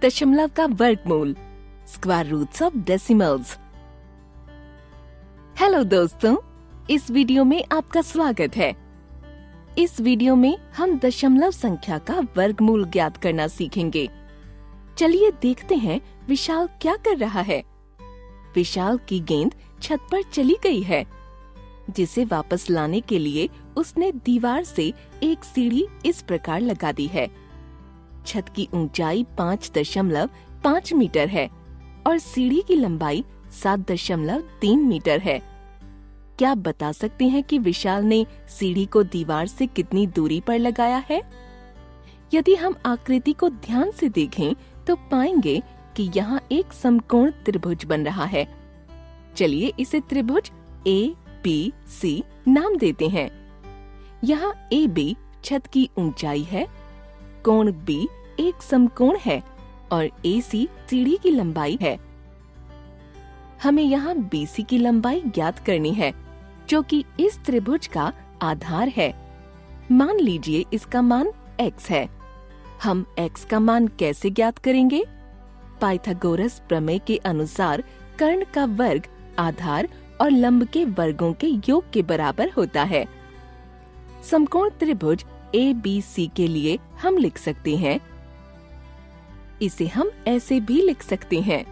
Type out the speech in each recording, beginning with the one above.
दशमलव का वर्गमूल, square roots of decimals. Hello दोस्तों, इस वीडियो में आपका स्वागत है। इस वीडियो में हम दशमलव संख्या का वर्गमूल ज्ञात करना सीखेंगे। चलिए देखते हैं विशाल क्या कर रहा है। विशाल की गेंद छत पर चली गई है, जिसे वापस लाने के लिए उसने दीवार से एक सीढ़ी इस प्रकार लगा दी है। छत की ऊंचाई 5.5 मीटर है और सीढ़ी की लंबाई 7.3 मीटर है। क्या आप बता सकते हैं कि विशाल ने सीढ़ी को दीवार से कितनी दूरी पर लगाया है? यदि हम आकृति को ध्यान से देखें तो पाएंगे कि यहाँ एक समकोण त्रिभुज बन रहा है। चलिए इसे त्रिभुज ABC नाम देते हैं। यहाँ AB छत की ऊंचाई है, कोण B एक समकोण है और AC सीढ़ी की लंबाई है। हमें यहाँ BC की लंबाई ज्ञात करनी है, जो कि इस त्रिभुज का आधार है। मान लीजिए इसका मान x है। हम x का मान कैसे ज्ञात करेंगे? पाइथागोरस प्रमेय के अनुसार कर्ण का वर्ग आधार और लंब के वर्गों के योग के बराबर होता है। समकोण त्रिभुज ABC के लिए हम लिख सकते हैं, इसे हम ऐसे भी लिख सकते हैं।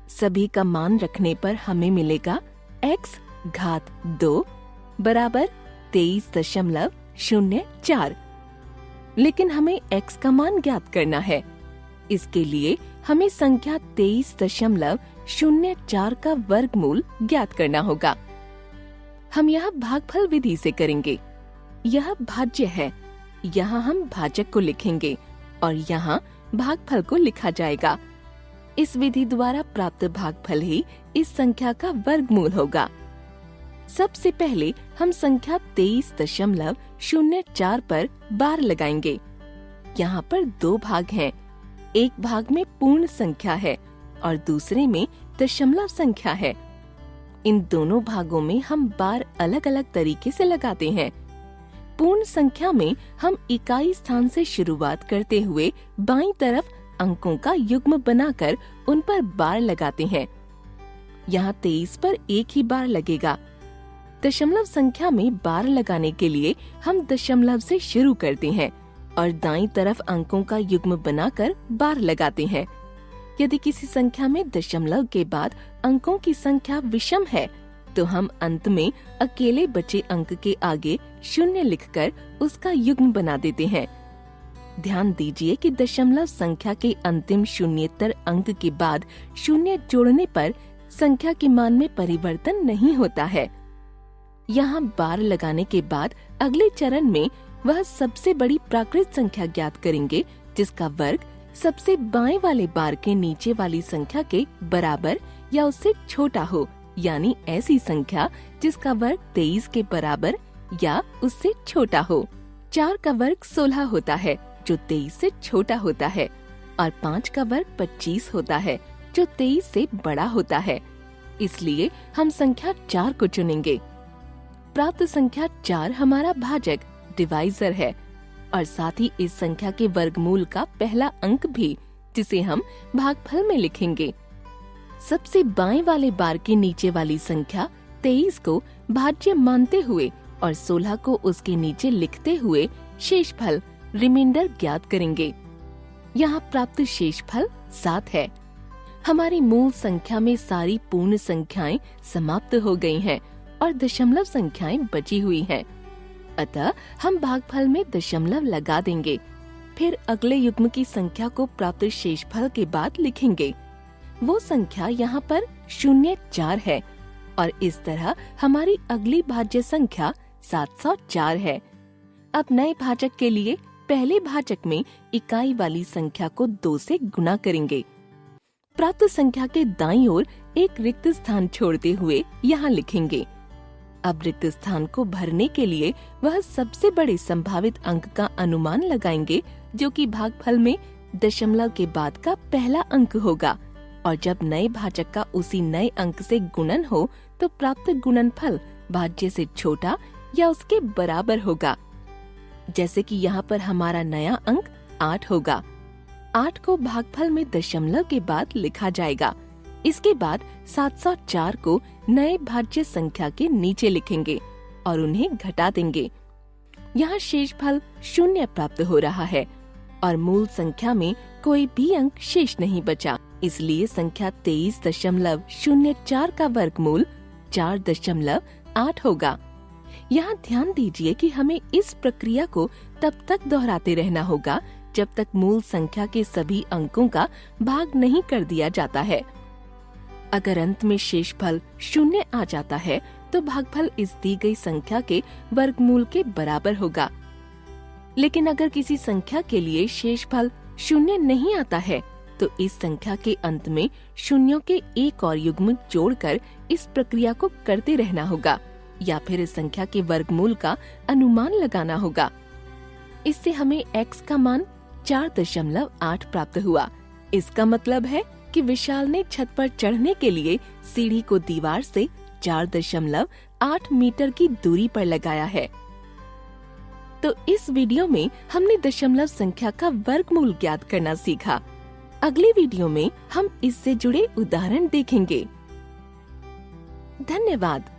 सभी का मान रखने पर हमें मिलेगा x घात 2 बराबर 23.04। लेकिन हमें x का मान ज्ञात करना है। इसके लिए हमें संख्या 23.04 का वर्गमूल ज्ञात करना होगा। हम यह भागफल विधि से करेंगे। यह भाज्य है, यहाँ हम भाजक को लिखेंगे और यहाँ भागफल को लिखा जाएगा। इस विधि द्वारा प्राप्त भागफल ही इस संख्या का वर्गमूल होगा। सबसे पहले हम संख्या 23.04 पर बार लगाएंगे। यहाँ पर दो भाग हैं। एक भाग में पूर्ण संख्या है और दूसरे में दशमलव संख्या है। इन दोनों भागों में हम बार अलग अलग तरीके से लगाते हैं। पूर्ण संख्या में हम इकाई स्थान से शुरुआत करते हुए बाईं तरफ अंकों का युग्म बनाकर उन पर बार लगाते हैं। यहाँ 23 पर एक ही बार लगेगा। दशमलव संख्या में बार लगाने के लिए हम दशमलव से शुरू करते हैं और दाईं तरफ अंकों का युग्म बनाकर बार लगाते हैं। यदि किसी संख्या में दशमलव के बाद अंकों की संख्या विषम है, तो हम अंत में अकेले बचे अंक के आगे शून्य लिखकर उसका युग्म बना देते हैं। ध्यान दीजिए कि दशमलव संख्या के अंतिम शून्येतर अंक के बाद शून्य जोड़ने पर संख्या के मान में परिवर्तन नहीं होता है। यहाँ बार लगाने के बाद अगले चरण में वह सबसे बड़ी प्राकृत संख्या ज्ञात करेंगे, जिसका वर्ग सबसे बाएं वाले बार के नीचे वाली संख्या के बराबर या उससे छोटा हो, यानी ऐसी संख्या जिसका वर्ग 23 के बराबर या उससे छोटा हो। 4 का वर्ग 16 होता है, जो 23 से छोटा होता है, और 5 का वर्ग 25 होता है, जो 23 से बड़ा होता है। इसलिए हम संख्या 4 को चुनेंगे। प्राप्त संख्या 4 हमारा भाजक डिवाइजर है और साथ ही इस संख्या के वर्गमूल का पहला अंक भी, जिसे हम भागफल में लिखेंगे। सबसे बाएं वाले बार के नीचे वाली संख्या 23 को भाज्य मानते हुए और 16 को उसके नीचे लिखते हुए शेषफल रिमाइंडर ज्ञात करेंगे। यहाँ प्राप्त शेषफल 7 है। हमारी मूल संख्या में सारी पूर्ण संख्याएं समाप्त हो गई हैं और दशमलव संख्याएं बची हुई हैं। अतः हम भागफल में दशमलव लगा देंगे। फिर अगले युग्म की संख्या को प्राप्त शेषफल के बाद लिखेंगे। वो संख्या यहाँ पर 04 है और इस तरह हमारी अगली भाज्य संख्या 704 है। अब नए भाजक के लिए पहले भाजक में इकाई वाली संख्या को 2 से गुणा करेंगे। प्राप्त संख्या के दाईं ओर एक रिक्त स्थान छोड़ते हुए यहाँ लिखेंगे। अब रिक्त स्थान को भरने के लिए वह सबसे बड़े संभावित अंक का अनुमान लगाएंगे, जो कि भागफल में दशमलव के बाद का पहला अंक होगा, और जब नए भाजक का उसी नए अंक से गुणन हो तो प्राप्त गुणनफल भाज्य से छोटा या उसके बराबर होगा। जैसे कि यहाँ पर हमारा नया अंक 8 होगा। 8 को भागफल में दशमलव के बाद लिखा जाएगा। इसके बाद 704 को नए भाज्य संख्या के नीचे लिखेंगे और उन्हें घटा देंगे। यहाँ शेषफल 0 प्राप्त हो रहा है और मूल संख्या में कोई भी अंक शेष नहीं बचा, इसलिए संख्या 23.04 का वर्गमूल 4.8 होगा। यहाँ ध्यान दीजिए कि हमें इस प्रक्रिया को तब तक दोहराते रहना होगा जब तक मूल संख्या के सभी अंकों का भाग नहीं कर दिया जाता है। अगर अंत में शेषफल 0 आ जाता है तो भागफल इस दी गई संख्या के वर्गमूल के बराबर होगा। लेकिन अगर किसी संख्या के लिए शेषफल 0 नहीं आता है तो इस संख्या के अंत में शून्यों के एक और युग्म जोड़कर इस प्रक्रिया को करते रहना होगा या फिर इस संख्या के वर्गमूल का अनुमान लगाना होगा। इससे हमें x का मान 4.8 प्राप्त हुआ। इसका मतलब है कि विशाल ने छत पर चढ़ने के लिए सीढ़ी को दीवार से 4.8 मीटर की दूरी पर लगाया है। तो इस वीडियो में हमने दशमलव संख्या का वर्गमूल ज्ञात करना सीखा। अगले वीडियो में हम इससे जुड़े उदाहरण देखेंगे। धन्यवाद।